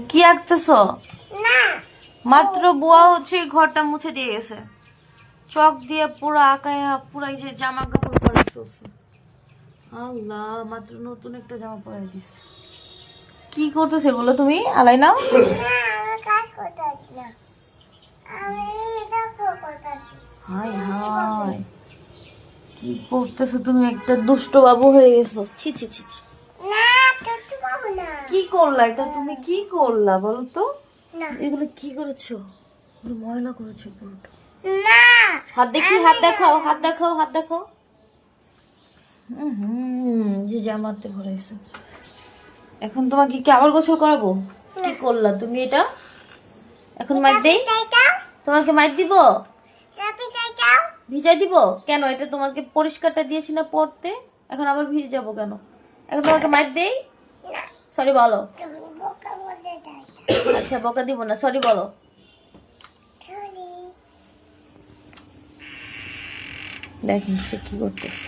কি আঁকতেছ? মাত্র বুয়া হচ্ছে ঘরটা মুছে দিয়ে গেছে, চক দিয়ে পুরো আঁকায়া পুরো এই যে জামা কাপড় পরে ফেলছে। আল্লাহ, মাত্র নতুন একটা জামা পরে দিস। কি করতেছে এগুলো তুমি? আলাই নাও। হাই হাই, কি করতেছো তুমি? একটা দুষ্ট বাবু হয়ে গেছো। ছি ছি ছি ছি। কি করলা এটা তুমি? কি করলা বলো তো? এগুলো কি করেছো? ময়লা করেছো পুরোটা। হাত দেখি, হাত দেখাও, হাত দেখাও, হাত দেখাও। যে জামাতে ভরেছে। এখন তোমাকে কি আবার গোসল করাবো? কি করলা তুমি এটা? এখন মাইর দেই? তোমাকে মাইর দিব? ভিজাই দিব কেন? এটা তোমাকে পরিষ্কারটা দিয়েছি না পড়তে, এখন আবার ভিজে যাবো কেন? এখন তোমাকে মাইর দেই? সরি বলো। আচ্ছা, বকা দিব না, সরি বলো। দেখেন সে কি করতেছে।